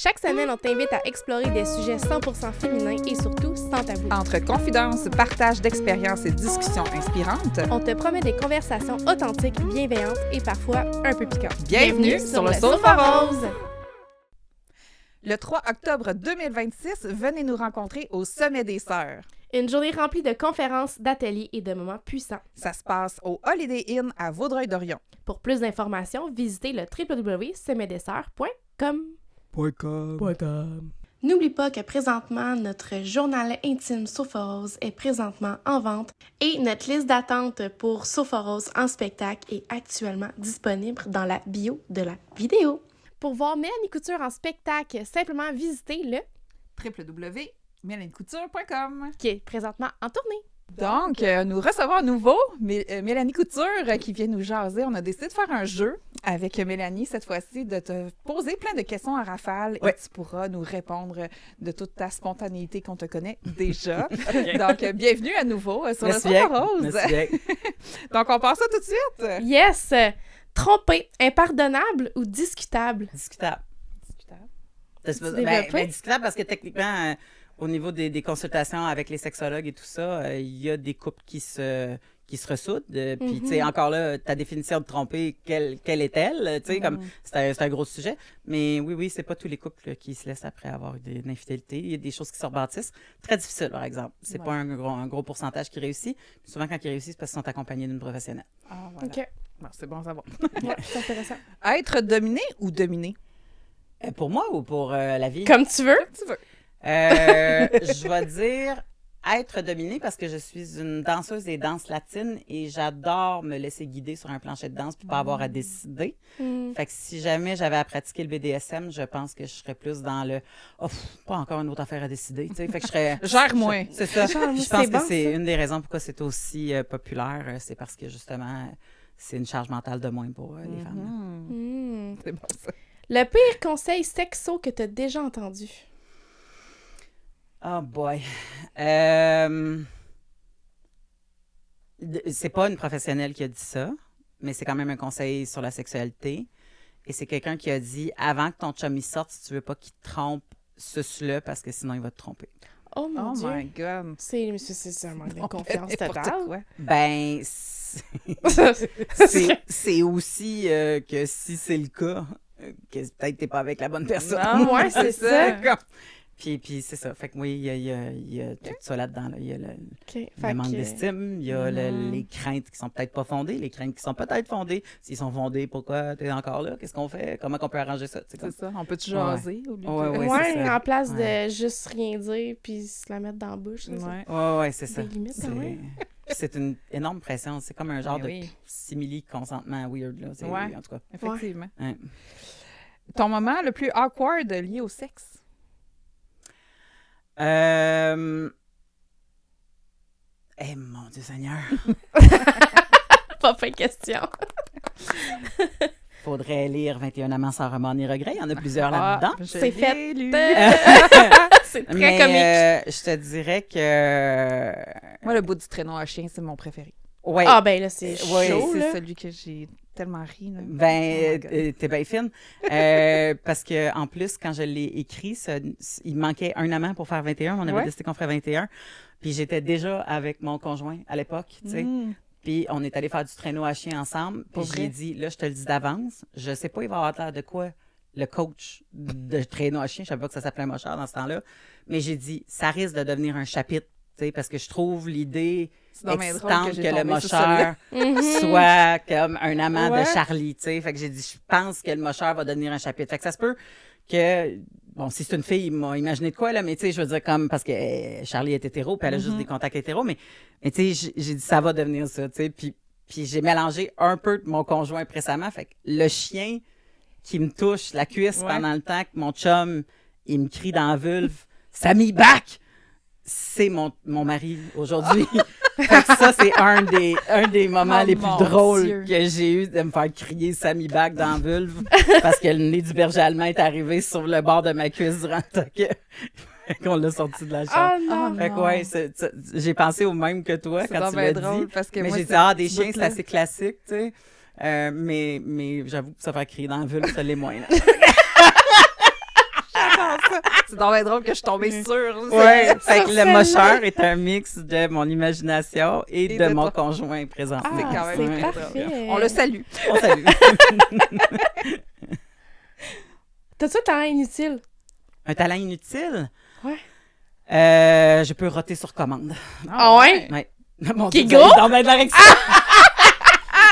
Chaque semaine, on t'invite à explorer des sujets 100% féminins et surtout sans tabou. Entre confidences, partage d'expériences et discussions inspirantes, On te promet des conversations authentiques, bienveillantes et parfois un peu piquantes. Bienvenue sur le Sofa Rose! Le 3 octobre 2026, venez nous rencontrer au Sommet des Sœurs. Une journée remplie de conférences, d'ateliers et de moments puissants. Ça se passe au Holiday Inn à Vaudreuil-Dorion. Pour plus d'informations, visitez le www.sommetdesseurs.com. N'oublie pas que présentement, notre journal intime Sofa Rose est présentement en vente et notre liste d'attente pour Sofa Rose en spectacle est actuellement disponible dans la bio de la vidéo. Pour voir Mélanie Couture en spectacle, simplement visitez le www.mélanicouture.com. qui est présentement en tournée. Donc, nous recevons à nouveau Mélanie Couture qui vient nous jaser. On a décidé de faire un jeu avec Mélanie cette fois-ci, de te poser plein de questions à rafale et tu pourras nous répondre de toute ta spontanéité qu'on te connaît déjà. Okay. Donc, bienvenue à nouveau sur le Sofa Rose. Merci. Donc, on passe ça tout de suite. Yes! Trompé, impardonnable ou discutable? Discutable. Discutable parce que techniquement, au niveau des consultations avec les sexologues et tout ça, il y a des couples qui se ressoudent. Puis, tu sais, encore là, ta définition de tromper, quelle est-elle? Tu sais, comme, c'est un gros sujet. Mais oui, c'est pas tous les couples qui se laissent après avoir une infidélité. Il y a des choses qui se rebâtissent. Très difficile, par exemple. C'est pas un gros pourcentage qui réussit. Puis souvent, quand ils réussissent, c'est parce qu'ils sont accompagnés d'une professionnelle. Ah, voilà. OK. Bon, c'est bon à savoir. Ouais, c'est intéressant. Être dominé ou dominé? Pour moi ou pour la vie? Comme tu veux. Comme tu veux. Je vais dire être dominée parce que je suis une danseuse des danses latines et j'adore me laisser guider sur un plancher de danse puis pas avoir à décider. Fait que si jamais j'avais à pratiquer le BDSM, je pense que je serais plus dans le pas encore une autre affaire à décider, tu sais. Fait que je serais Gère-moi. C'est ça. Je pense que c'est ça. une des raisons pourquoi c'est aussi populaire, c'est parce que justement c'est une charge mentale de moins pour les femmes. C'est bon ça. Le pire conseil sexo que tu as déjà entendu? Oh boy. C'est pas une professionnelle qui a dit ça, mais c'est quand même un conseil sur la sexualité. Et c'est quelqu'un qui a dit, avant que ton chum y sorte, si tu veux pas qu'il te trompe, suce-le parce que sinon il va te tromper. Oh mon Dieu. Oh my God. C'est un manque de confiance totale. Ben, c'est aussi que si c'est le cas, que peut-être t'es pas avec la bonne personne. Non, ouais, c'est ça. Puis c'est ça. Fait que oui, il y a tout ça là-dedans. Là. Il y a le manque d'estime, il y a les craintes qui sont peut-être pas fondées, les craintes qui sont peut-être fondées. S'ils sont fondés, pourquoi t'es encore là? Qu'est-ce qu'on fait? Comment on peut arranger ça? C'est ça. On peut-tu jaser au lieu de... Ouais, en place de juste rien dire puis se la mettre dans la bouche. Ouais, c'est ça. Des limites, quand même. C'est une énorme pression. C'est comme un genre de simili-consentement weird. Là. Ouais, en tout cas. Effectivement. Ouais. Ton moment le plus awkward lié au sexe? Mon Dieu Seigneur. Pas fait question. Faudrait lire 21 amants sans remords ni regrets. Il y en a plusieurs là-dedans. C'est fait. C'est très comique. Je te dirais que... Moi, le bout du traîneau à chien, c'est mon préféré. Ouais. Ah ben là, c'est chaud, c'est là. celui que j'ai tellement ri. Là. Ben, t'es bien fine. Parce que en plus, quand je l'ai écrit, il me manquait un amant pour faire 21. On avait décidé qu'on ferait 21. Puis j'étais déjà avec mon conjoint à l'époque, tu sais. Puis on est allé faire du traîneau à chien ensemble. Puis j'ai dit, là, je te le dis d'avance, je sais pas, il va avoir l'air de quoi le coach de traîneau à chien. Je savais pas que ça s'appelait Mocheur dans ce temps-là. Mais j'ai dit, ça risque de devenir un chapitre, tu sais, parce que je trouve l'idée excitante que le mocheur soit comme un amant de Charlie, tu sais. Fait que j'ai dit, je pense que le mocheur va devenir un chapitre. Fait que ça se peut que, bon, si c'est une fille, il m'a imaginé de quoi, là, mais tu sais, je veux dire, comme, parce que Charlie est hétéro, puis elle a juste des contacts hétéros, mais tu sais, j'ai dit, ça va devenir ça, tu sais. Puis j'ai mélangé un peu de mon conjoint précédemment. Fait que le chien qui me touche la cuisse pendant le temps que mon chum, il me crie dans la vulve, « Sammy, back! » C'est mon mari aujourd'hui. Fait que ça, c'est un des moments les plus drôles que j'ai eu de me faire crier Sammy back dans la vulve parce que le nez du berger allemand est arrivé sur le bord de ma cuisse durant le temps qu'on l'a sorti de la chambre. Oh non! Fait que ouais, j'ai pensé au même que toi quand tu l'as dit. Parce que mais moi, j'ai dit, des chiens, c'est assez classique, tu sais. Mais j'avoue que ça faire crier dans la vulve, ça l'est moins. Là. C'est donc bien drôle que je suis tombée sûre. Ouais, fait que le celle-là. mocheur est un mix de mon imagination et Et de de mon toi. conjoint présent. Ah, C'est quand même c'est très parfait. drôle. On le salue. On salue. T'as-tu un talent inutile? Un talent inutile? Ouais. Je peux roter sur commande. Ah ouais? Ouais. Mon Qui Dieu, go? vous allez dans ma direction.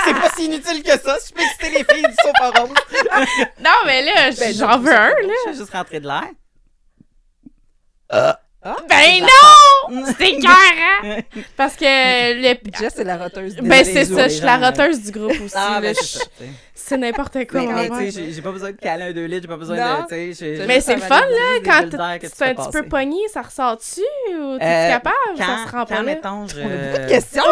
C'est pas si inutile que ça. Je peux exciter les filles du sofa rose. Non, mais là, j'en veux un, là. Je vais juste rentrer de l'air. Ben non! C'est écœurant! Parce que le... Jess, c'est la roteuse. Ben c'est Désolée, ça, je suis la les gens, roteuse du groupe aussi. Ah, là. ben c'est ça. tu sais. C'est n'importe quoi. Mais ouais. tu sais, j'ai pas besoin de caler un 2 litres, j'ai pas besoin Non. de. Tu sais, j'ai- Mais juste c'est le un fun, valide là, des quand bulles d'air que tu c'est un fais petit peu passer. pogné, ça ressort-tu? Ou t'es capable? Ça se rend pas Quand, là? mettons, je... On a beaucoup de questions.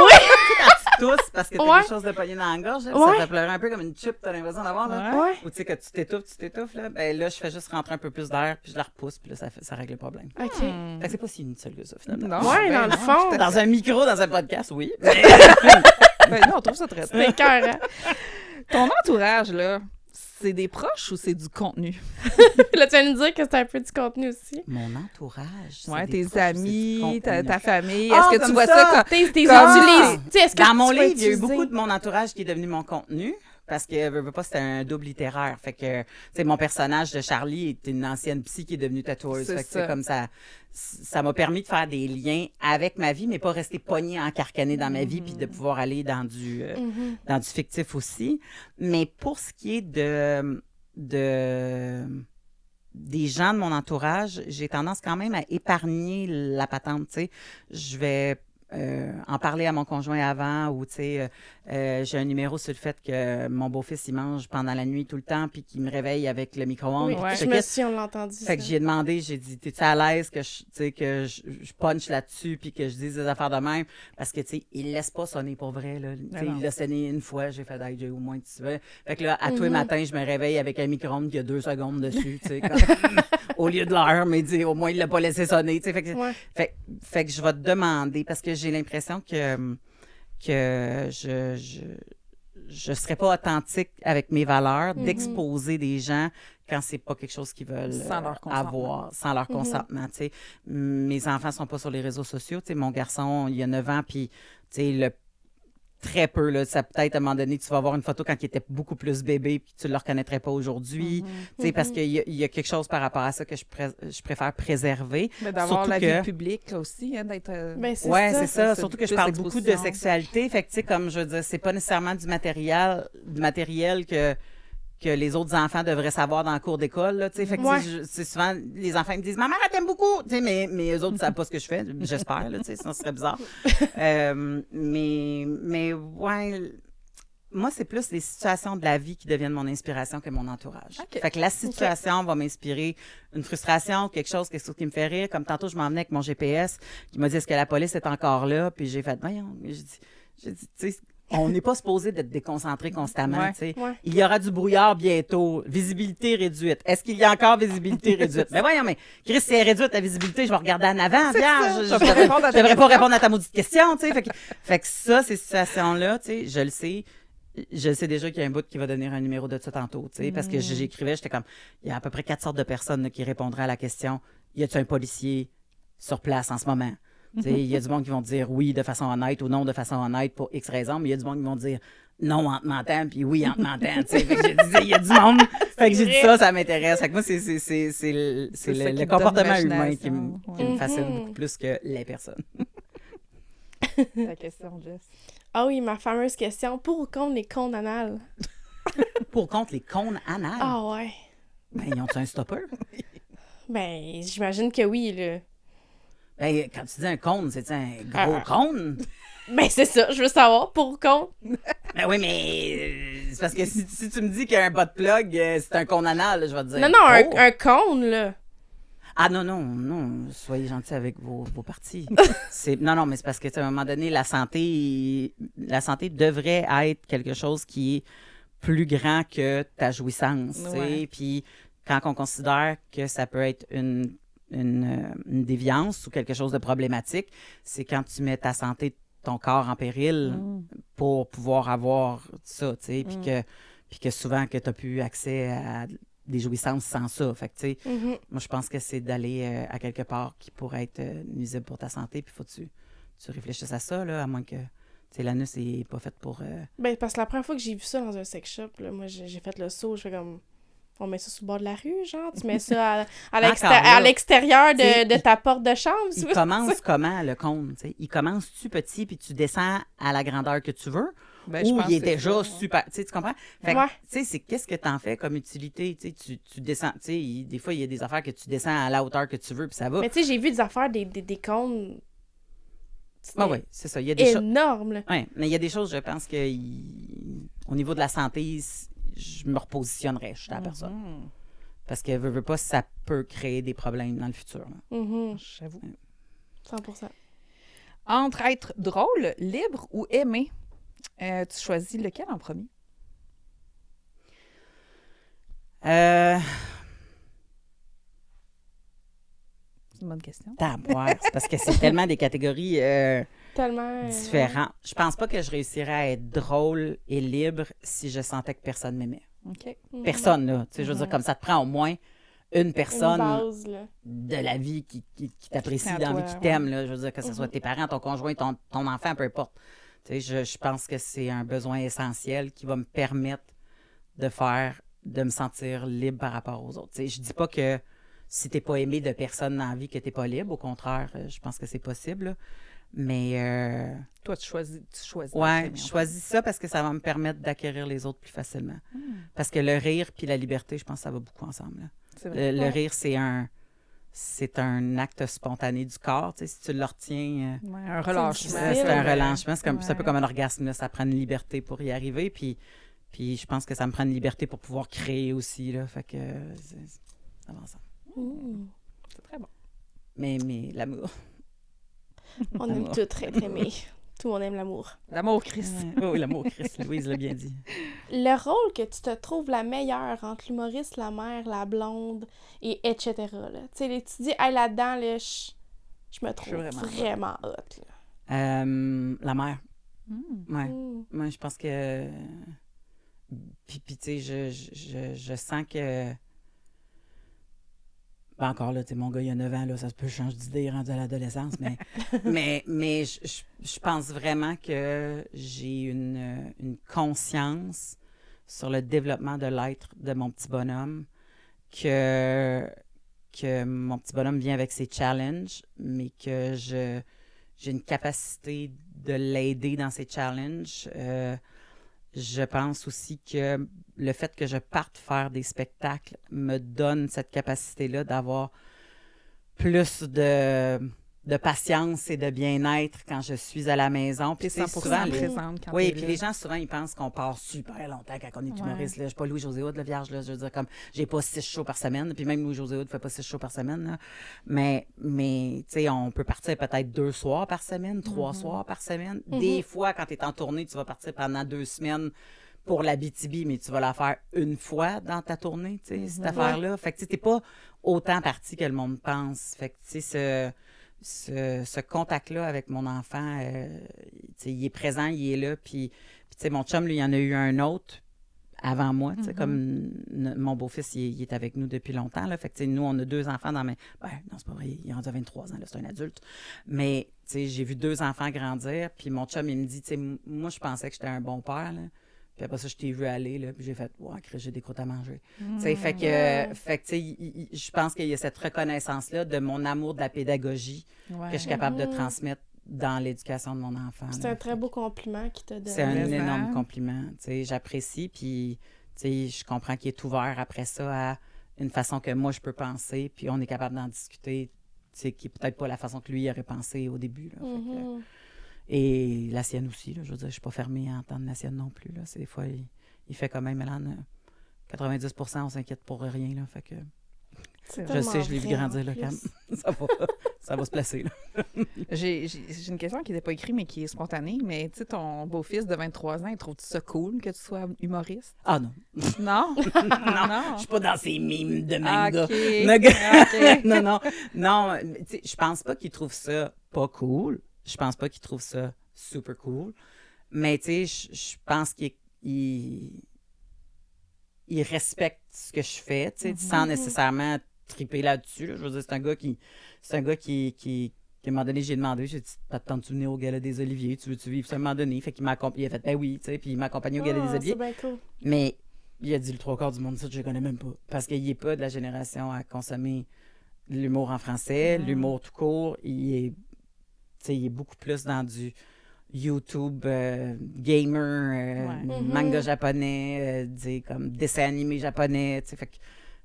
tousses parce que t'as Ouais. quelque chose de pogné dans la gorge, là, Ouais. ça fait pleurer un peu comme une chip, t'as l'impression d'avoir, là. Ouais. Ouais. Ou tu sais, que tu t'étouffes, là. Ben là, je fais juste rentrer un peu plus d'air, puis je la repousse, puis là, ça règle le problème. OK. Hmm. Fait que c'est pas si inutile que ça, finalement. Non. Ouais, Ben dans le non, fond. Dans un micro, dans un podcast, oui. Ben non, on trouve ça très C'est écœurant. Ton entourage, là, c'est des proches ou c'est du contenu? Là, tu viens de nous dire que c'est un peu du contenu aussi. Mon entourage. c'est Ouais, des tes proches, c'est du amis, ta contenu. famille. Ah, Est-ce que tu comme vois ça. ça comme... T'es utilises. Ah! Tu sais, est-ce que Dans tu mon vas livre, il y a eu utiliser? beaucoup de mon entourage qui est devenu mon contenu. Parce que, veux pas, c'était un double littéraire. Fait que, tu sais, mon personnage de Charlie est une ancienne psy qui est devenue tatoueuse. C'est Fait que, ça. c'est comme ça m'a permis de faire des liens avec ma vie, mais pas rester pogné, encarcané dans ma vie, puis de pouvoir aller dans du fictif aussi. Mais pour ce qui est des gens de mon entourage, j'ai tendance quand même à épargner la patente, tu sais. Je vais en parler à mon conjoint avant ou, tu sais, j'ai un numéro sur le fait que mon beau-fils, il mange pendant la nuit tout le temps puis qu'il me réveille avec le micro-ondes. Oui, puis Ouais. tout je le me kit. suis, on l'a entendu. Fait que ça. j'ai demandé, j'ai dit, t'es-tu à l'aise que je punch là-dessus puis que je dise des affaires de même? Parce que, tu sais, il laisse pas sonner pour vrai, là. Tu sais, non. il l'a sonné une fois, j'ai fait, hey, Jay, au moins, tu veux. Fait que là, à tous les matins, je me réveille avec un micro-ondes qui a 2 secondes dessus, tu sais, comme- au lieu de l'heure, mais dis, au moins, il l'a pas laissé sonner, tu sais. Fait que, Ouais. fait que je vais te demander, parce que j'ai l'impression que je serais pas authentique avec mes valeurs, d'exposer des gens quand c'est pas quelque chose qu'ils veulent Sans leur consentement. avoir, sans leur consentement, tu sais. Mes enfants sont pas sur les réseaux sociaux, tu sais, mon garçon, il a 9 ans, puis, tu sais, très peu, là, ça peut-être à un moment donné, tu vas voir une photo quand il était beaucoup plus bébé, puis tu le reconnaîtrais pas aujourd'hui, tu sais, parce qu'il y a quelque chose par rapport à ça que je préfère préserver. Mais d'avoir Surtout la que- vie publique aussi, hein, d'être... Ben, c'est Ouais, ça. c'est ça. c'est Surtout que je plus parle beaucoup de d'exposition. sexualité. Fait que, tu sais, comme je veux dire, c'est pas nécessairement du matériel que les autres enfants devraient savoir dans le cours d'école, là, tu sais. Fait que, tu sais, Ouais. c'est souvent, les enfants me disent, ma mère, elle t'aime beaucoup, tu sais, mais eux autres, ils savent pas ce que je fais. J'espère, là, tu sais, sinon ce serait bizarre. Mais, ouais, moi, c'est plus les situations de la vie qui deviennent mon inspiration que mon entourage. OK. Fait que la situation va m'inspirer une frustration, quelque chose qui me fait rire. Comme tantôt, je m'en venais avec mon GPS, qui m'a dit, est-ce que la police est encore là? Puis j'ai fait, voyons, j'ai dit, tu sais, on n'est pas supposé d'être déconcentré constamment, Ouais. tu sais. Ouais. Il y aura du brouillard bientôt. Visibilité réduite. Est-ce qu'il y a encore visibilité réduite? Mais voyons, mais Chris, si elle est réduite la visibilité, je vais regarder en avant. Viens, je peux répondre à ta devrais pas répondre à ta maudite question, tu sais. Fait que ça, ces situations-là, tu sais, je le sais. Je sais déjà qu'il y a un bout qui va donner un numéro de ça tantôt, tu sais, parce que j'écrivais, j'étais comme, il y a à peu près 4 sortes de personnes là, qui répondraient à la question, y a-t-il un policier sur place en ce moment? Tu sais, il y a du monde qui vont dire oui de façon honnête ou non de façon honnête pour X raisons, mais il y a du monde qui vont dire non en te mentant, puis oui en te mentant, tu sais. Fait que j'ai dit, il y a du monde. Fait que j'ai dit ça m'intéresse. Fait que moi, c'est ça qui le te comportement donne humain qui l'imagination. me fascine beaucoup plus que les personnes. Ta question, Jess. Ah oui, ma fameuse question. Pour ou contre les cônes anales? Pour contre les cônes anales, Ah ouais. ben, ils ont un stopper? Ben, j'imagine que oui, là. Ben, quand tu dis un cône, c'est un gros cône? Ben, c'est ça. Je veux savoir. Pour ou contre? Ben oui, mais c'est parce que si tu me dis qu'il y a un bot plug, c'est un cône anal, là, je vais te dire. Non, non, oh. un cône, là. Ah non, soyez gentils avec vos parties. Non, mais c'est parce que, tu sais, à un moment donné, la santé devrait être quelque chose qui est plus grand que ta jouissance, tu sais. Ouais. Puis quand on considère que ça peut être une déviance ou quelque chose de problématique, c'est quand tu mets ta santé, ton corps en péril pour pouvoir avoir ça, tu sais, puis que souvent que tu n'as plus accès des jouissances sans ça. Fait que, tu sais, moi, je pense que c'est d'aller à quelque part qui pourrait être nuisible pour ta santé, puis faut que tu réfléchisses à ça, là, à moins que, tu sais, l'anus n'est pas fait pour... Ben, parce que la première fois que j'ai vu ça dans un sex shop, là, moi, j'ai fait le saut, je fais comme... On met ça sur le bord de la rue, genre? Tu mets ça à l'extérieur de ta porte de chambre? Il commence comment, le cône? T'sais? Il commence-tu petit, puis tu descends à la grandeur que tu veux? Ben, ou il est c'est déjà ça, super... Tu comprends? Fait que, Ouais. tu sais, c'est qu'est-ce que t'en fais comme utilité? Tu descends... Tu sais, des fois, il y a des affaires que tu descends à la hauteur que tu veux, puis ça va. Mais tu sais, j'ai vu des affaires, des cônes... Ah oui, c'est ça. Il y a des choses... énormes, là. Oui, mais il y a des choses, je pense que au niveau de la santé, je me repositionnerais chez la personne. Parce que veux pas, ça peut créer des problèmes dans le futur. J'avoue. 100%. Entre être drôle, libre ou aimé, tu choisis lequel en premier? C'est une bonne question. Tabouère, c'est parce que c'est tellement des catégories Tellement... différentes. Je pense pas que je réussirais à être drôle et libre si je sentais que personne m'aimait. OK. Personne, là. Tu sais, je veux dire, comme ça te prend au moins une personne Une base, là. de la vie qui t'apprécie, À dans la toi, vie, qui t'aime, là. Je veux dire, que ce soit tes parents, ton conjoint, ton enfant, peu importe. Tu sais, je pense que c'est un besoin essentiel qui va me permettre de me sentir libre par rapport aux autres. Tu sais, je dis pas que si t'es pas aimé de personne dans la vie, que t'es pas libre. Au contraire, je pense que c'est possible, là. Mais... Toi, tu choisis. Ouais, je choisis ça parce que ça va me permettre d'acquérir les autres plus facilement. Parce que le rire puis la liberté, je pense que ça va beaucoup ensemble, là. C'est vrai. Le rire, c'est un acte spontané du corps. Tu sais, si tu le retiens, Ouais, un relâchement. difficile. c'est un relâchement. C'est un peu Ouais. comme un orgasme. Là. Ça prend une liberté pour y arriver. Puis je pense que ça me prend une liberté pour pouvoir créer aussi. Là. Fait que ça va ensemble. C'est très bon. Mais l'amour. On aime tout très aimer. Tout le monde aime l'amour. L'amour, Chris. Oui, l'amour, Chris. Louise l'a bien dit. Le rôle que tu te trouves la meilleure entre l'humoriste, la mère, la blonde, et etc. Là. Tu sais, tu dis, hey, là-dedans, là, je me trouve vraiment hot. Là. La mère. Ouais. Moi, je pense que... Puis tu sais, je sens que... Ben encore, là, tu sais, mon gars, il y a 9 ans, là, ça se peut changer d'idée rendu à l'adolescence, mais je pense vraiment que j'ai une conscience sur le développement de l'être de mon petit bonhomme, que mon petit bonhomme vient avec ses challenges, mais que j'ai une capacité de l'aider dans ses challenges. Je pense aussi que le fait que je parte faire des spectacles me donne cette capacité-là d'avoir plus de patience et de bien-être quand je suis à la maison. Puis tu sais, 100% souvent, présente quand oui, t'es puis là. les gens, souvent, ils pensent qu'on part super longtemps quand on est humoriste. Là. Je suis pas Louis-José Hood, le vierge. Là. Je veux dire, comme, j'ai pas 6 shows par semaine. Puis même Louis-José Hood fait pas 6 shows par semaine. Là. Mais tu sais, on peut partir peut-être 2 soirs par semaine, 3 soirs par semaine. Des fois, quand tu es en tournée, tu vas partir pendant 2 semaines pour l'Abitibi, mais tu vas la faire une fois dans ta tournée, tu sais, cette affaire-là. Fait que tu n'es pas autant parti que le monde pense. Fait que, tu sais, ce contact-là avec mon enfant, il est présent, il est là. Puis tu sais, mon chum, lui, il y en a eu un autre avant moi. Tu sais, comme mon beau-fils, il est avec nous depuis longtemps. Là, fait que, tu sais, nous, on a 2 enfants dans mes... Ben, non, c'est pas vrai, il est rendu à 23 ans, là, c'est un adulte. Mais, tu sais, j'ai vu 2 enfants grandir. Puis mon chum, il me dit, tu sais, moi, je pensais que j'étais un bon père, là. Puis après ça, je t'ai vu aller, là, puis j'ai fait, ouais, j'ai des croûtes à manger. Tu sais, fait que tu sais, je pense qu'il y a cette reconnaissance-là de mon amour de la pédagogie que je suis capable de transmettre dans l'éducation de mon enfant. C'est un très beau compliment qu'il t'a donné. C'est un énorme compliment. Tu sais, j'apprécie, puis tu sais, je comprends qu'il est ouvert après ça à une façon que moi, je peux penser, puis on est capable d'en discuter, tu sais, qui est peut-être pas la façon que lui aurait pensé au début, là. Fait que, et la sienne aussi, là, je veux dire, je suis pas fermée à entendre la sienne non plus, là. C'est des fois, il fait quand même, Mélane, 90%, on s'inquiète pour rien, là, fait que... Je sais, je l'ai vu grandir, là, ça va se placer, là. J'ai une question qui n'était pas écrite, mais qui est spontanée. Mais tu sais, ton beau-fils de 23 ans, il trouve-tu ça cool que tu sois humoriste? Ah non. Non? Non, je suis pas dans ces mimes de manga. OK. Non, tu sais, je pense pas qu'il trouve ça pas cool. Je pense pas qu'il trouve ça super cool. Mais tu sais, je pense qu'il il respecte ce que je fais, tu sais, sans nécessairement triper là-dessus. Là. Je veux dire, c'est un gars qui à un moment donné, j'ai demandé, j'ai dit, t'attends-tu venir au Gala des Oliviers? Tu veux-tu vivre ça à un moment donné? Fait qu'il m'a accompagné. Il a fait, ben oui, tu sais, puis il m'a accompagné au Gala des Oliviers. C'est bien cool. Mais il a dit le trois quarts du monde, ça, je le connais même pas. Parce qu'il n'est pas de la génération à consommer l'humour en français, l'humour tout court. Il est beaucoup plus dans du YouTube gamer, manga japonais, comme dessin animé japonais. Fait que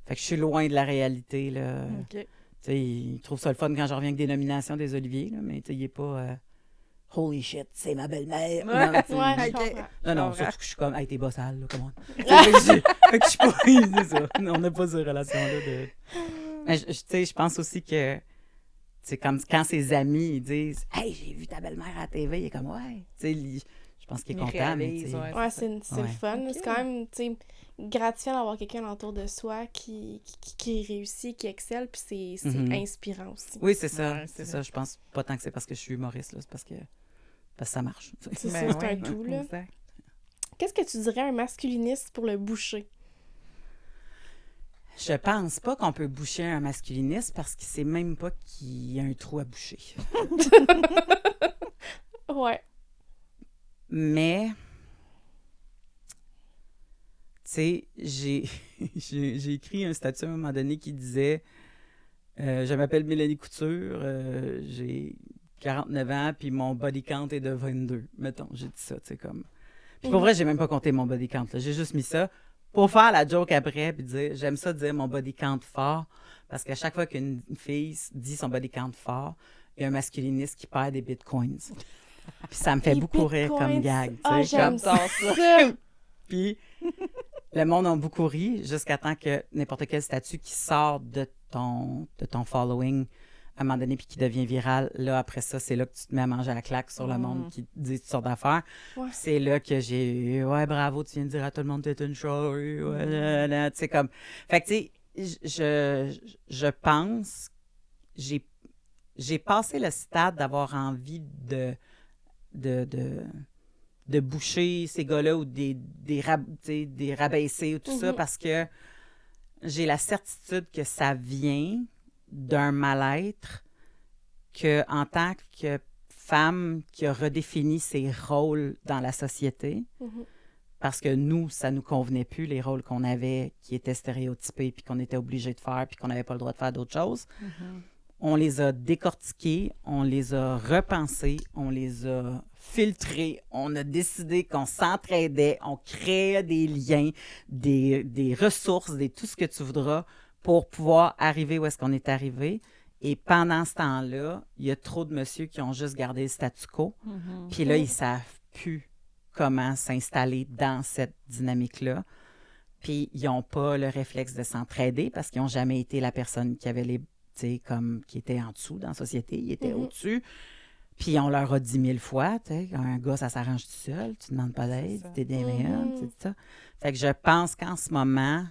je suis loin de la réalité, là. OK. Il trouve ça le fun quand je reviens avec des nominations des Oliviers, là, mais il n'est pas holy shit, c'est ma belle-mère. Non, surtout que je suis comme, hey, t'es bossale, là, comment? Fait que je suis pas. C'est ça. On n'a pas cette relation-là de. Mais je pense aussi que, comme quand ses amis ils disent, hey, j'ai vu ta belle-mère à la TV, il est comme, ouais. Je pense qu'il est content. Ouais, c'est le fun. Okay. C'est quand même, gratifiant d'avoir quelqu'un autour de soi qui réussit, qui excelle, puis c'est inspirant aussi. Oui, c'est ça. Ouais, c'est ça. Je pense pas tant que c'est parce que je suis humoriste, là, c'est parce que ça marche. C'est un tout, là. Exact. Qu'est-ce que tu dirais à un masculiniste pour le boucher? Je pense pas qu'on peut boucher un masculiniste parce qu'il sait même pas qu'il y a un trou à boucher. Ouais. Mais... Tu sais, j'ai écrit un statut à un moment donné qui disait je m'appelle Mélanie Couture, j'ai 49 ans, puis mon body count est de 22. Mettons, j'ai dit ça, tu sais, comme. Puis pour vrai, j'ai même pas compté mon body count, là. J'ai juste mis ça pour faire la joke après, puis dire j'aime ça dire mon body count fort, parce qu'à chaque fois qu'une fille dit son body count fort, il y a un masculiniste qui perd des bitcoins. Puis ça me fait beaucoup rire comme gag, tu sais. J'aime ça. Puis le monde a beaucoup ri jusqu'à temps que n'importe quel statut qui sort de ton following à un moment donné puis qui devient viral, là, après ça, c'est là que tu te mets à manger à la claque sur le monde qui dit toutes sortes d'affaires. Ouais. C'est là que j'ai ouais, bravo, tu viens de dire à tout le monde que t'es une show. Ouais, tu sais, comme. Fait que, tu sais, je pense, j'ai passé le stade d'avoir envie de boucher ces gars-là ou des rabaisser ou tout ça parce que j'ai la certitude que ça vient d'un mal-être que en tant que femme qui a redéfini ses rôles dans la société, parce que nous, ça nous convenait plus, les rôles qu'on avait qui étaient stéréotypés puis qu'on était obligé de faire puis qu'on n'avait pas le droit de faire d'autres choses. On les a décortiqués, on les a repensés, on les a filtrés, on a décidé qu'on s'entraidait, on créait des liens, des ressources, tout ce que tu voudras pour pouvoir arriver où est-ce qu'on est arrivé. Et pendant ce temps-là, il y a trop de messieurs qui ont juste gardé le statu quo. Puis là, ils savent plus comment s'installer dans cette dynamique-là. Puis ils n'ont pas le réflexe de s'entraider parce qu'ils n'ont jamais été la personne qui avait comme qui était en dessous dans la société, ils étaient au-dessus. Puis on leur a dit 1000 fois, un gars, ça s'arrange tout seul, tu ne demandes pas d'aide, t'es des meilleurs, c'est ça. Fait que je pense qu'en ce moment,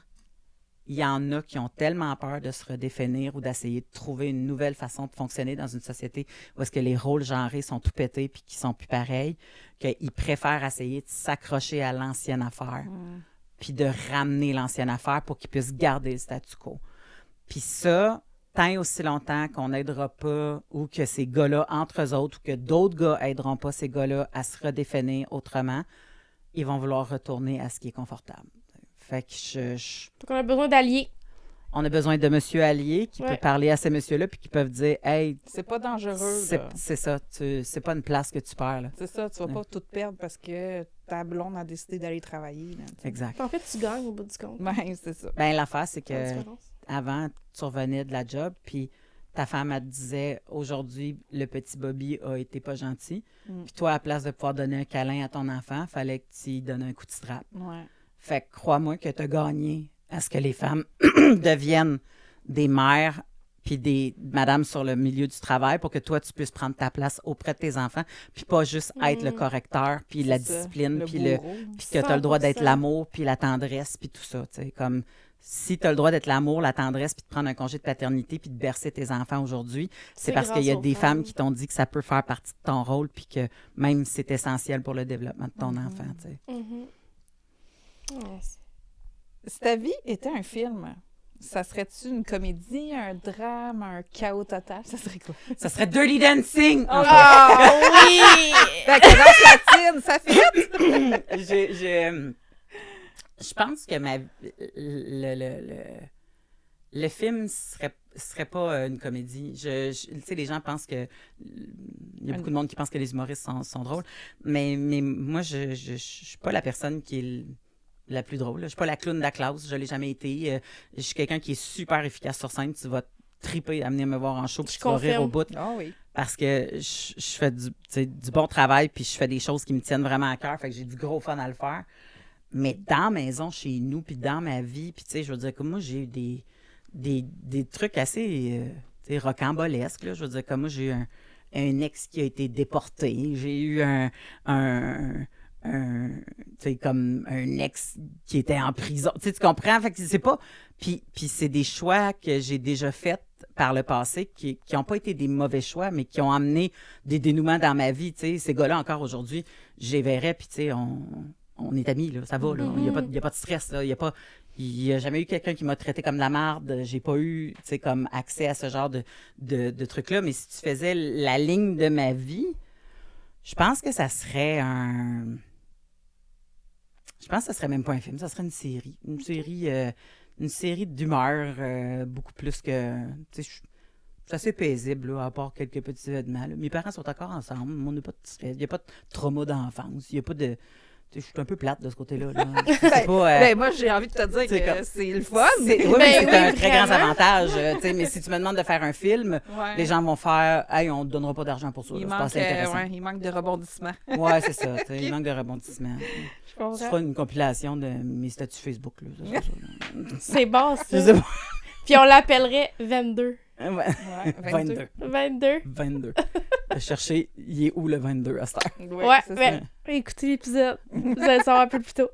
il y en a qui ont tellement peur de se redéfinir ou d'essayer de trouver une nouvelle façon de fonctionner dans une société où est-ce que les rôles genrés sont tout pétés puis qui sont plus pareils, qu'ils préfèrent essayer de s'accrocher à l'ancienne affaire puis de ramener l'ancienne affaire pour qu'ils puissent garder le statu quo. Puis ça, tant et aussi longtemps qu'on n'aidera pas ou que ces gars-là, entre eux autres, ou que d'autres gars n'aideront pas ces gars-là à se redéfinir autrement, ils vont vouloir retourner à ce qui est confortable. Fait que Donc, on a besoin d'alliés. On a besoin de monsieur allié qui peut parler à ces messieurs-là puis qui peuvent dire « Hey, c'est pas dangereux. » C'est ça. C'est pas une place que tu perds. Là. C'est ça. Tu vas pas tout perdre parce que ta blonde a décidé d'aller travailler. Là, exact. En fait, tu gagnes au bout du compte. Ben, c'est ça. Ben, l'affaire, c'est que avant, tu revenais de la job puis ta femme, elle te disait « Aujourd'hui, le petit Bobby a été pas gentil. Puis toi, à la place de pouvoir donner un câlin à ton enfant, fallait que tu lui donnes un coup de strap. Ouais. Fait que crois-moi que tu as gagné à ce que les femmes deviennent des mères puis des madames sur le milieu du travail pour que toi, tu puisses prendre ta place auprès de tes enfants puis pas juste être le correcteur puis la discipline puis que tu as le droit d'être l'amour puis la tendresse puis tout ça. Tu sais, comme si tu as le droit d'être l'amour, la tendresse puis de prendre un congé de paternité puis de bercer tes enfants aujourd'hui, c'est parce qu'il y a des femmes qui t'ont dit que ça peut faire partie de ton rôle puis que même c'est essentiel pour le développement de ton enfant. Tu sais. Si ta vie était un film, ça serait-tu une comédie, un drame, un chaos total? Ça serait quoi? Ça serait Dirty Dancing! Oui! La cadence latine, ça fait... Je pense que le film serait pas une comédie. Tu sais, les gens pensent que... Il y a beaucoup de monde qui pense que les humoristes sont drôles. Mais moi, je suis pas la personne qui est la plus drôle. Je suis pas la clown de la classe. Je l'ai jamais été. Je suis quelqu'un qui est super efficace sur scène. Tu vas triper à venir me voir en show puis tu vas rire au bout. Ah oui. Parce que je fais du bon travail puis je fais des choses qui me tiennent vraiment à cœur. Fait que j'ai du gros fun à le faire. Mais dans la maison, chez nous, puis dans ma vie, puis tu sais, je veux dire, comme moi, j'ai eu des trucs assez rocambolesques, là. Je veux dire, comme moi, j'ai eu un ex qui a été déporté. J'ai eu comme un ex qui était en prison. Tu sais, tu comprends? Fait que c'est pas... Puis c'est des choix que j'ai déjà faits par le passé qui n'ont pas été des mauvais choix, mais qui ont amené des dénouements dans ma vie. Tu sais, ces gars-là, encore aujourd'hui, je les verrais, puis tu sais, on est amis, là, ça va, là. Il n'y a pas de stress, là. Il y a jamais eu quelqu'un qui m'a traité comme de la marde. J'ai pas eu, tu sais, comme accès à ce genre de trucs-là. Mais si tu faisais la ligne de ma vie, je pense que ça serait Je pense que ça serait même pas un film, ça serait une série. Une série d'humeur, beaucoup plus que... Tu sais, c'est assez paisible, là, à part quelques petits événements. Là. Mes parents sont encore ensemble. On n'a pas de stress. Il n'y a pas de trauma d'enfance. Il n'y a pas de... Je suis un peu plate de ce côté-là. Là. Moi, j'ai envie de te dire que c'est le fun. C'est un très grand avantage. Mais si tu me demandes de faire un film, les gens vont faire « Hey, on ne te donnera pas d'argent pour ça. » Il manque de rebondissement. Oui, c'est ça. Il manque de rebondissement. Tu feras une compilation de mes statuts Facebook. Là, c'est bon, ça. Puis on l'appellerait 22. Ouais. 22. Je chercher, il est où le 22 à cette heure? Écoutez l'épisode. Vous allez savoir un peu plus tôt.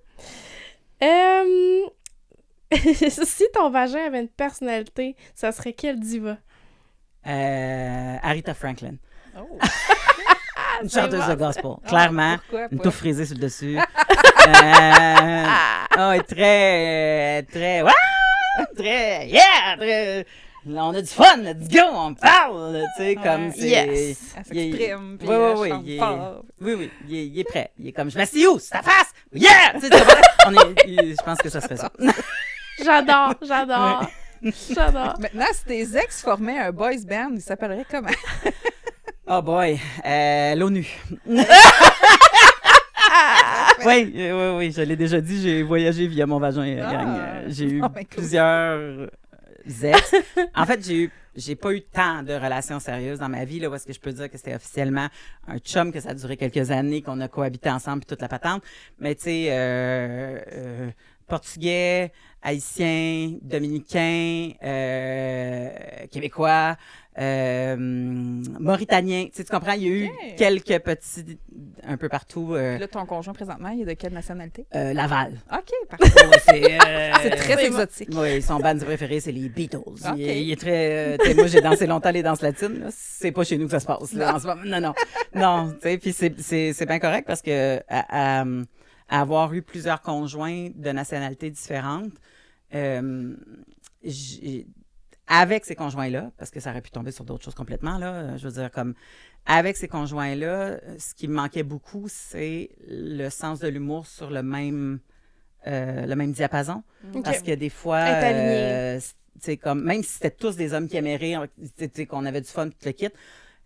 Si ton vagin avait une personnalité, ça serait quelle diva? Aretha Franklin. Oh. Une chanteuse de gospel. Clairement. Une touffe frisée sur le dessus. Très... On a du fun, let's go, on parle, tu sais, comme c'est... Yes! Elle s'exprime, puis elle chante fort. Oui, il est prêt. Il est comme, je m'assieds où? C'est ta face? Yeah! Tu sais, je pense que ça serait ça. J'adore. Maintenant, si tes ex formaient un boys band, il s'appellerait comment? Oh boy, l'ONU. Oui, je l'ai déjà dit, j'ai voyagé via mon vagin, gang. J'ai eu plusieurs... ex. En fait, j'ai pas eu tant de relations sérieuses dans ma vie, là, où est-ce que je peux dire que c'était officiellement un chum, que ça a duré quelques années, qu'on a cohabité ensemble, puis toute la patente. Mais tu sais, portugais, haïtien, dominicain, québécois, mauritanien. Tu comprends? Il y a eu quelques petits, un peu partout. Là, ton conjoint, présentement, il est de quelle nationalité? Laval. OK, parfait. C'est très exotique. Oui, son band préféré, c'est les Beatles. Okay. Il est très... moi, j'ai dansé longtemps les danses latines. Là. C'est pas chez nous que ça se passe. Là, en ce moment. Non, tu sais, puis c'est bien correct parce que à avoir eu plusieurs conjoints de nationalités différentes, avec ces conjoints-là, parce que ça aurait pu tomber sur d'autres choses complètement, là, je veux dire, comme avec ces conjoints-là, ce qui me manquait beaucoup, c'est le sens de l'humour sur le même diapason. Okay. Parce que des fois, comme, même si c'était tous des hommes qui aimaient rire, qu'on avait du fun, tout le kit,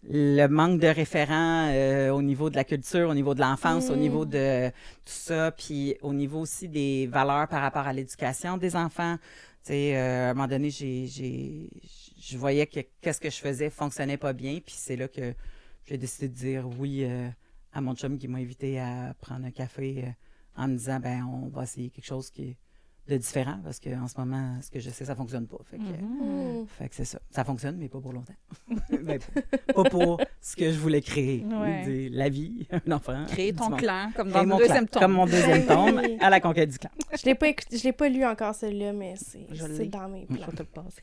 le manque de référents au niveau de la culture, au niveau de l'enfance, au niveau de tout ça, puis au niveau aussi des valeurs par rapport à l'éducation des enfants. À un moment donné, je voyais que qu'est-ce que je faisais fonctionnait pas bien, puis c'est là que j'ai décidé de dire oui à mon chum qui m'a invité à prendre un café en me disant, ben on va essayer quelque chose qui est de différent, parce qu'en ce moment, ce que je sais, ça fonctionne pas. Fait que c'est ça. Ça fonctionne, mais pas pour longtemps. Ben, pas pour ce que je voulais créer. Ouais. La vie, un enfant. Créer ton clan, comme dans mon deuxième tome. Comme mon deuxième tome, à la conquête du clan. Je l'ai pas lu encore, celui-là, mais c'est dans mes plans. Je vais te le passer.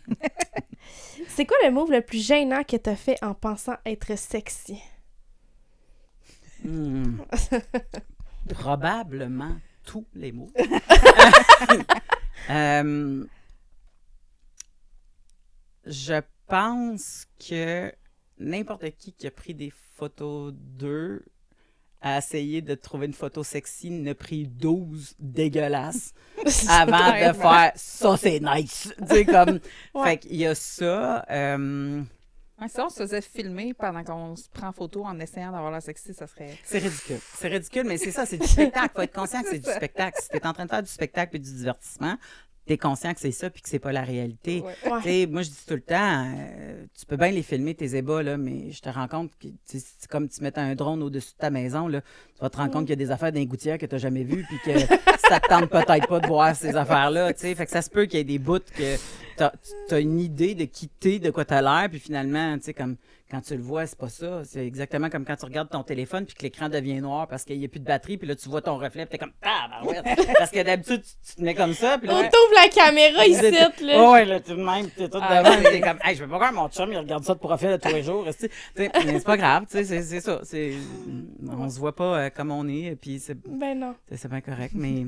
C'est quoi le move le plus gênant que tu as fait en pensant être sexy? Probablement tous les mots. Je pense que n'importe qui a pris des photos d'eux a essayé de trouver une photo sexy, ne pris 12 dégueulasses avant de faire « ça, c'est nice ». Tu sais, comme... Fait qu'il y a ça. Si on se faisait filmer pendant qu'on se prend photo en essayant d'avoir l'air sexy, ça serait... C'est ridicule. C'est ridicule, mais c'est ça, c'est du spectacle. Faut être conscient que c'est du spectacle. Si t'es en train de faire du spectacle et du divertissement, t'es conscient que c'est ça puis que c'est pas la réalité. Ouais. Tu sais, moi, je dis tout le temps, tu peux bien les filmer, tes ébats, là, mais je te rends compte que c'est comme tu mettais un drone au-dessus de ta maison, là, tu vas te rendre compte qu'il y a des affaires d'un gouttière que t'as jamais vues puis que ça te tente peut-être pas de voir ces affaires-là, tu sais. Fait que ça se peut qu'il y ait des bouts que t'as une idée de quitter de quoi t'as l'air puis finalement, tu sais, comme quand tu le vois, c'est pas ça. C'est exactement comme quand tu regardes ton téléphone puis que l'écran devient noir parce qu'il n'y a plus de batterie puis là, tu vois ton reflet puis t'es comme « Ah, ben ouais! » Parce que d'habitude, tu te mets comme ça puis là... On t'ouvre la caméra ici, là. Oh, ouais, là, tout de même, t'es tout devant, t'es comme, hey, je veux pas voir mon chum, il regarde ça de profil de tous les jours, tu sais. Mais c'est pas grave, tu sais, c'est ça. On se voit pas comme on est, puis c'est Ben non. c'est bien correct, mais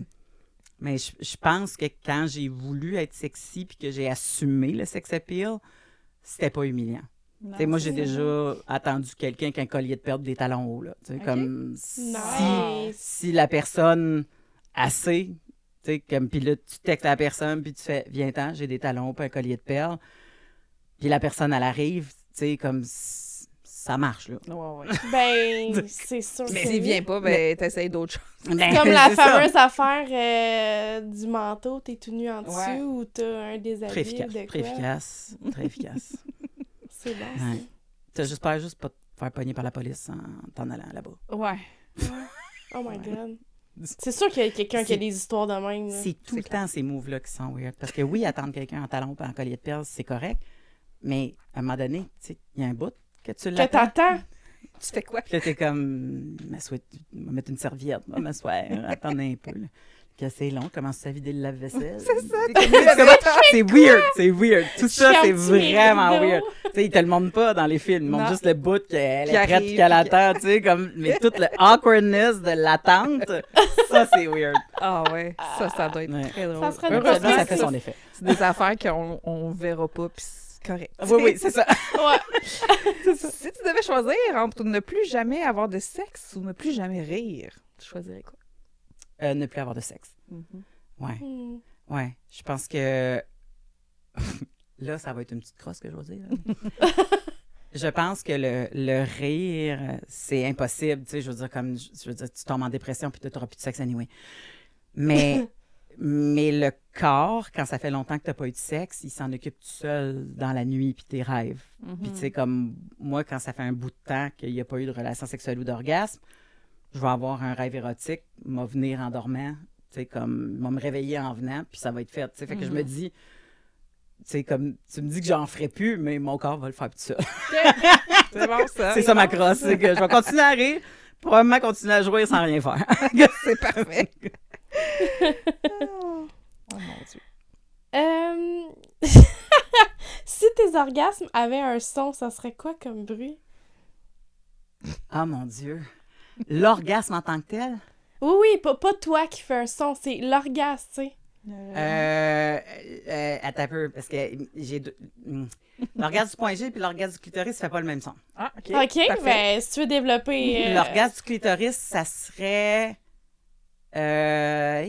je pense que quand j'ai voulu être sexy puis que j'ai assumé le sex appeal, c'était pas humiliant. Tu sais, moi, j'ai déjà attendu quelqu'un avec un collier de perles des talons hauts, là. Tu sais, comme si la personne assez... Tu sais, comme, puis là, tu textes à la personne, puis tu fais « Viens-t'en, j'ai des talons, puis un collier de perles. » Puis la personne, elle arrive, tu sais, comme ça marche, là. Ouais. Ben, c'est sûr. Mais s'il vient pas, ben, t'essayes d'autres choses. Ben, Comme la c'est fameuse ça. affaire du manteau, t'es tout nu en dessous Ouais. ou t'as un déshabillé Très efficace, de très quoi. efficace, très efficace. C'est bon, Ouais. T'as juste peur juste pas te faire pogner par la police en t'en allant là-bas. Ouais. ça. Oh my God. C'est sûr qu'il y a quelqu'un qui a des histoires de même. Là. C'est tout le temps ces moves-là qui sont weird. Parce que oui, attendre quelqu'un en talons et en collier de perles, c'est correct. Mais à un moment donné, tu sais, il y a un bout que tu Que l'attends. t'attends. Tu fais quoi? Puis là, t'es comme, m'assois, on va mettre une serviette, on va m'asseoir, attendre un peu. Là. Que c'est long, commence à vider le lave-vaisselle. C'est ça, c'est weird. Tout ça, c'est vraiment weird. Tu sais, ils te le montrent pas dans les films. Ils montrent juste le bout qu'elle est prête arrive, qu'elle attend, tu sais, comme, mais tout le awkwardness de l'attente, ça, c'est weird. Ah ouais, ça doit être Ouais. très drôle. Ça serait Heureusement, ça ça, fait son effet. C'est des affaires qu'on verra pas, puis c'est correct. Oui, c'est ça. Ouais. Si tu devais choisir entre ne plus jamais avoir de sexe ou ne plus jamais rire, tu choisirais quoi? Ne plus avoir de sexe. Ouais. Hmm. Ouais. Je pense que. Là, ça va être une petite crosse que je vais dire. Je pense que le rire, c'est impossible. Tu sais, je veux dire, comme. Je veux dire, tu tombes en dépression puis tu n'auras plus de sexe anyway. Mais le corps, quand ça fait longtemps que tu n'as pas eu de sexe, il s'en occupe tout seul dans la nuit puis tes rêves. Puis, tu sais, comme moi, quand ça fait un bout de temps qu'il n'y a pas eu de relation sexuelle ou d'orgasme, je vais avoir un rêve érotique, m'a venir en dormant, tu sais, comme, m'a me réveiller en venant, puis ça va être fait, tu sais. Fait que je me dis, tu sais, comme, tu me dis que j'en ferai plus, mais mon corps va le faire tout seul. C'est bon, ça. C'est ça ma crosse, c'est que je vais continuer à rire, probablement continuer à jouer sans rien faire. C'est parfait. Oh mon Dieu. Si tes orgasmes avaient un son, ça serait quoi comme bruit? Ah, mon Dieu. L'orgasme en tant que tel? Oui, pas toi qui fais un son, c'est l'orgasme, tu sais. Attends un peu, parce que j'ai deux... L'orgasme du point G puis l'orgasme du clitoris, ça fait pas le même son. Ah, OK. OK, Parfait. ben, si tu veux développer... L'orgasme du clitoris, ça serait... Ça,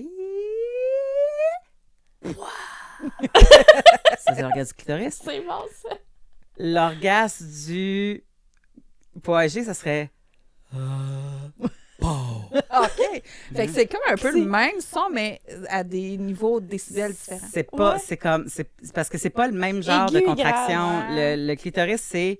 c'est l'orgasme du clitoris. C'est bon, ça. L'orgasme du point G, ça serait... OK. Fait que c'est comme un peu le même son, mais à des niveaux de décibels différents. C'est pas... Ouais. C'est comme... C'est parce que c'est pas le même genre Aigu, de contraction. grave, hein. Le clitoris, c'est...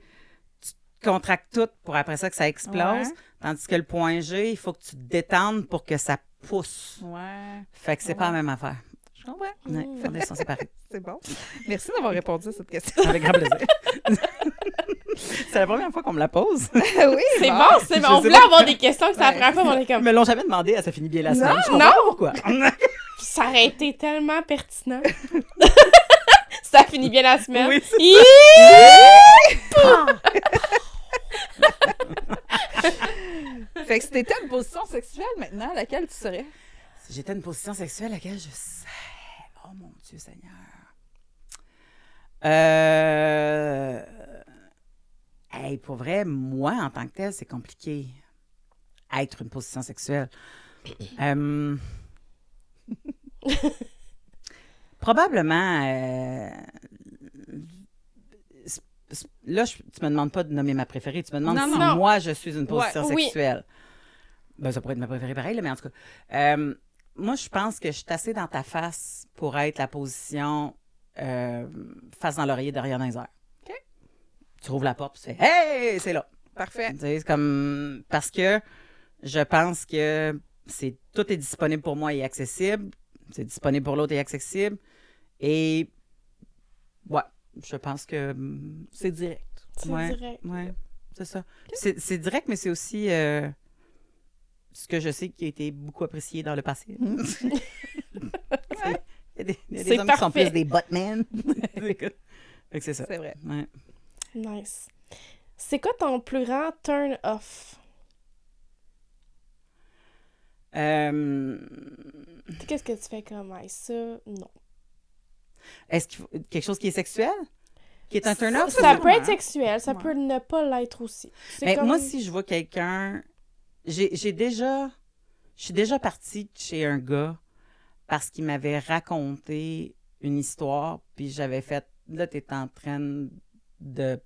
Tu te contractes tout pour après ça que ça explose. Ouais. Tandis que le point G, il faut que tu te détendes pour que ça pousse. Ouais. Fait que c'est pas la même affaire. Je comprends. Ouais, faire des sons séparés. C'est bon. Merci d'avoir répondu à cette question. Avec grand plaisir. C'est la première fois qu'on me la pose. oui, C'est bon, c'est Je bon. On sais voulait pas. avoir des questions que ça Ouais. prend pas, mais on est Ils comme... me l'ont jamais demandé, ça finit bien la semaine. Non, Je comprends non. pas pourquoi. Ça aurait été tellement pertinent. Ça finit bien la semaine. Oui, c'est Fait que si t'étais une position sexuelle maintenant, laquelle tu serais? Si j'étais une position sexuelle à laquelle je sais... Oh mon Dieu Seigneur. Hey, pour vrai, moi, en tant que tel, c'est compliqué. Être une position sexuelle. Probablement... là, tu me demandes pas de nommer ma préférée. Tu me demandes si non. moi, je suis une position Oui. sexuelle. Ben, ça pourrait être ma préférée pareil, là, mais en tout cas... moi, je pense que je suis assez dans ta face pour être la position face dans l'oreiller, derrière dans les airs. OK. Tu rouvres la porte, tu fais « Hey! C'est là! » Parfait. Tu sais, c'est comme... Parce que je pense que tout est disponible pour moi et accessible. C'est disponible pour l'autre et accessible. Et... Ouais, je pense que... C'est direct. C'est ouais, direct. ouais, c'est ça. C'est direct, mais c'est aussi ce que je sais qui a été beaucoup apprécié dans le passé. Il y a des hommes qui sont plus des buttmen. Fait que c'est ça. C'est vrai. Ouais. Nice. C'est quoi ton plus grand turn-off? Qu'est-ce que tu fais comme ça? Non. Est-ce qu'il faut quelque chose qui est sexuel? Qui est un turn-off? Ça peut être sexuel, ça Ouais. peut ne pas l'être aussi. C'est Mais comme... moi, si je vois quelqu'un... Je suis déjà partie de chez un gars parce qu'il m'avait raconté une histoire, puis j'avais fait... Là, t'es en train de...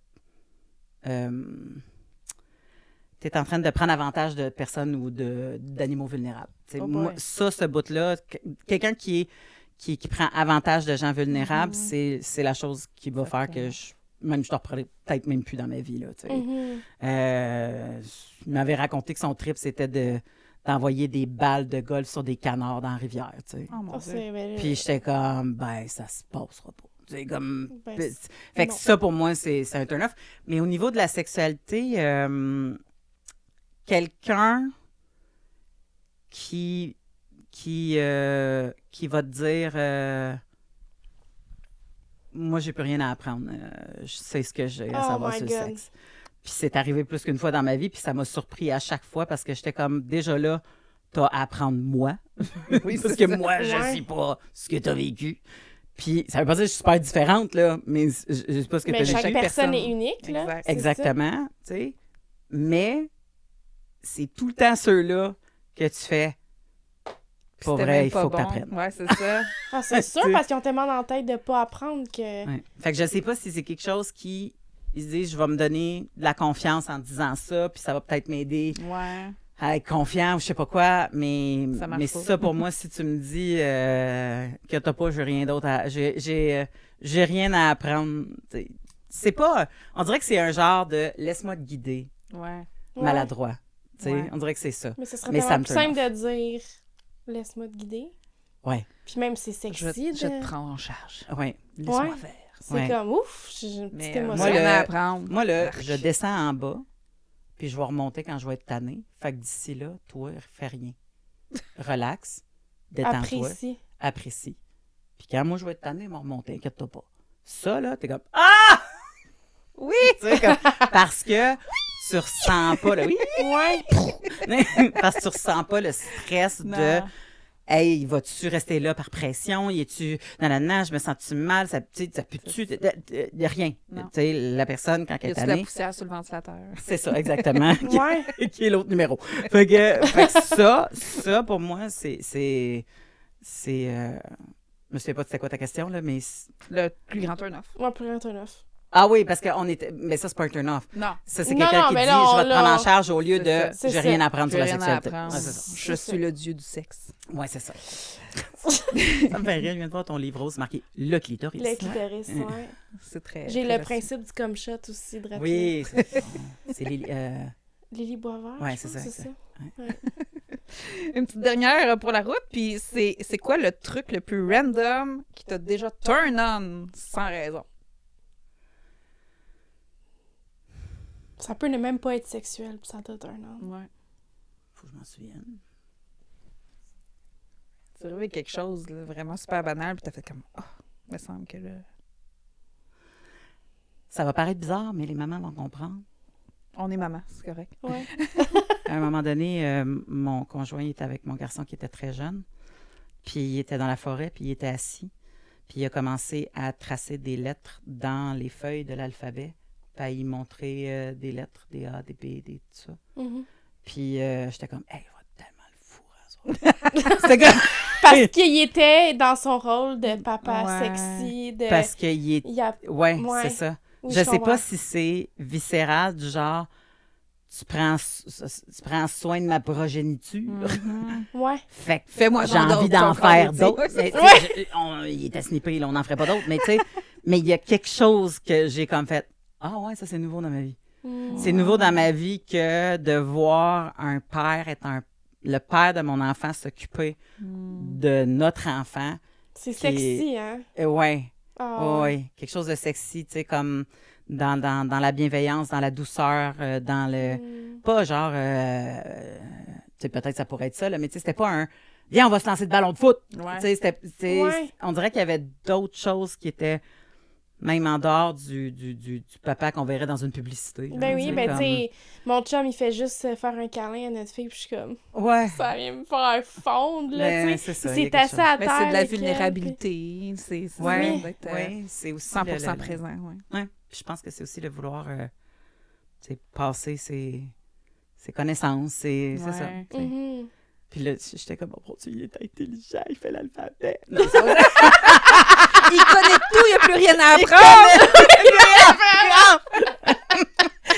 t'es en train de prendre avantage de personnes ou d'animaux vulnérables. Oh moi, boy. ce bout-là, quelqu'un qui prend avantage de gens vulnérables, c'est la chose qui va faire que je te reprendrai peut-être même plus dans ma vie. Là, tu sais. Il m'avait raconté que son trip, c'était d'envoyer des balles de golf sur des canards dans la rivière. Tu sais. Oh mon Oh, Dieu. c'est... Puis j'étais comme, ça se passera pas. C'est comme... Ben, fait que non. ça, pour moi, c'est un turn-off. Mais au niveau de la sexualité, quelqu'un qui va te dire moi, j'ai plus rien à apprendre. Je sais ce que j'ai à Oh savoir my sur God. le sexe. Puis c'est arrivé plus qu'une fois dans ma vie, puis ça m'a surpris à chaque fois parce que j'étais comme, déjà là, t'as à apprendre moi. Oui, Parce c'est que ça. moi, je Ouais. sais pas ce que t'as vécu. Puis ça veut pas dire que je suis super différente, là, mais je sais pas ce que Mais t'as chaque vécu. personne personne. est unique, là. Exact. c'est ça. Exactement, tu sais. Mais c'est tout le temps ceux-là que tu fais. Pour C'était vrai, même il pas faut que bon. t'apprennes. Ouais, c'est ça. Ah, c'est sûr, parce qu'ils ont tellement dans la tête de pas apprendre que... Ouais. Fait que je sais pas si c'est quelque chose qui... Ils se disent, je vais me donner de la confiance en disant ça, puis ça va peut-être m'aider Ouais. à être confiant ou je sais pas quoi, mais Ça marche pas. ça, pour moi, si tu me dis que t'as pas, j'ai rien d'autre à... J'ai rien à apprendre. T'sais. C'est pas... On dirait que c'est un genre de « laisse-moi te guider Ouais. ». Ouais. Maladroit. T'sais. Ouais. On dirait que c'est ça. Mais ce serait Mais ça tellement me plus turn simple de dire « laisse-moi te guider Ouais, ». Puis même, c'est Je sexy vais de... te prendre en charge. ouais. Laisse-moi Ouais. faire. C'est Ouais. comme, ouf, j'ai une petite Mais émotion. moi, rien le- à apprendre. Moi, là, Arc. je descends en bas, puis je vais remonter quand je vais être tannée. Fait que d'ici là, toi, fais rien. Relax, détends-toi, Apprécie. apprécie. Puis quand moi, je vais être tannée, je vais remonter, inquiète-toi pas. Ça, là, t'es comme « Ah! » Oui! Tu sais, comme... Parce que tu ressens pas le... Oui! Ouais. Parce que tu ressens pas le stress de... Non. Hey, vas-tu rester là par pression? Y es-tu... Non, je me sens-tu mal? Ça pue-tu? De rien. Non. Tu sais, la personne, quand elle est Y a-tu de la tannée... poussière sur le ventilateur? C'est ça, exactement. Ouais. Qui est l'autre numéro. Fait que ça, pour moi, c'est je me souviens pas de c'était quoi ta question, là, mais... Le plus grand turn-off. Moi, plus rien, turn off. Ah oui, parce qu'on était... Mais ça, c'est pas un turn-off. Non. Ça, c'est Non, quelqu'un non, qui mais dit là, je vais te prendre là, en charge au lieu c'est de ça. C'est j'ai ça. rien à apprendre J'ai sur la rien à sexualité. apprendre. Ouais, c'est ça. Je suis le dieu du sexe. Ouais, c'est ça. Ça me fait rire, je viens de voir ton livre rose marqué le clitoris. Le clitoris, ouais. C'est très. J'ai très le principe du cum shot aussi, de rappeler. Oui, c'est ça. C'est Lily. Lily Boisvert. Ouais, je c'est pense, ça, Une petite dernière pour la route, puis c'est quoi le truc le plus random qui t'a déjà turn on sans raison? Ça peut ne même pas être sexuel, puis ça t'a turn on. Ouais. Faut que je m'en souvienne. C'est arrivé quelque chose là, vraiment super banal, puis t'as fait comme me semble que là. Ça va paraître bizarre, mais les mamans vont comprendre. On est maman, c'est correct. Ouais. À un moment donné, mon conjoint était avec mon garçon qui était très jeune. Puis il était dans la forêt, puis il était assis. Puis il a commencé à tracer des lettres dans les feuilles de l'alphabet, puis à y montrer des lettres, des A, des B, des tout ça. Mhm. Puis j'étais comme, hey, il va tellement le fourrer. C'était comme... Parce qu'il était dans son rôle de papa Ouais. sexy. Parce qu'il est... Il a... Ouais, Ouais. c'est ça. Oui, je sais comprends. pas si c'est viscéral, du genre, tu prends soin de ma progéniture. Ouais. Fait que Fais-moi j'ai envie d'en faire d'autres. Mais, tu sais, il était snippé, là, on n'en ferait pas d'autres. Mais tu sais, mais il y a quelque chose que j'ai comme fait. Ah ouais, ça c'est nouveau dans ma vie. C'est nouveau dans ma vie que de voir un père être le père de mon enfant s'occuper de notre enfant. C'est Qui sexy, hein? Ouais. Ah, Oui, quelque chose de sexy, tu sais, comme dans la bienveillance, dans la douceur, dans le... Pas genre... tu sais, peut-être ça pourrait être ça, là, mais tu sais, c'était pas un... Viens, on va se lancer de ballon de foot! Ouais. Tu sais, Ouais. on dirait qu'il y avait d'autres choses qui étaient même en dehors du papa qu'on verrait dans une publicité. là, Ben oui, sais, ben comme- tu sais, mon chum, il fait juste faire un câlin à notre fille, puis je suis comme, Ouais. ça vient me faire fondre, là, Ben, tu sais. c'est ça, Il il y a s'est quelque assis chose. à Ben, terre. c'est de la avec elle, vulnérabilité. C'est Ouais, d'être ouais, c'est aussi 100% présent. Ouais. Ouais. Puis je pense que c'est aussi le vouloir tu sais, passer ses connaissances, c'est ça. Ouais. tu sais. Mhm. Puis là, j'étais comme, oh, il est intelligent, il fait l'alphabet. Il connaît tout, il n'y a plus rien à apprendre.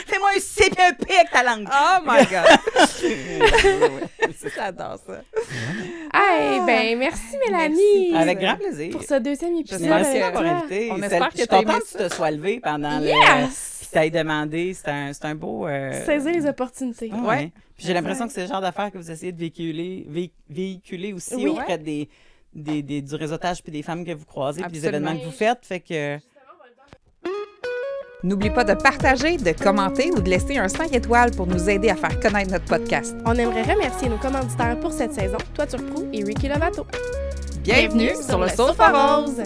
Fais-moi un C et un P avec ta langue. Oh my God! J'adore ça. Hey, ben merci Mélanie. Merci. Avec grand plaisir. Pour ce deuxième épisode. J'espère Merci que- avec d'avoir toi. invité. On espère que Je suis t'as contente aimé que tu te sois levé pendant le... Yes! Puis t'aies demandé. C'est un beau... Saisir les opportunités. Ah, Ouais. Puis j'ai l'impression que c'est le genre d'affaires que vous essayez de véhiculer aussi Oui. auprès du réseautage puis des femmes que vous croisez puis des Absolument. événements que vous faites. Fait que... N'oublie pas de partager, de commenter ou de laisser un 5 étoiles pour nous aider à faire connaître notre podcast. On aimerait remercier nos commanditaires pour cette saison, Toiture Pro et Ricky Lovato. Bienvenue sur le Sofa Rose!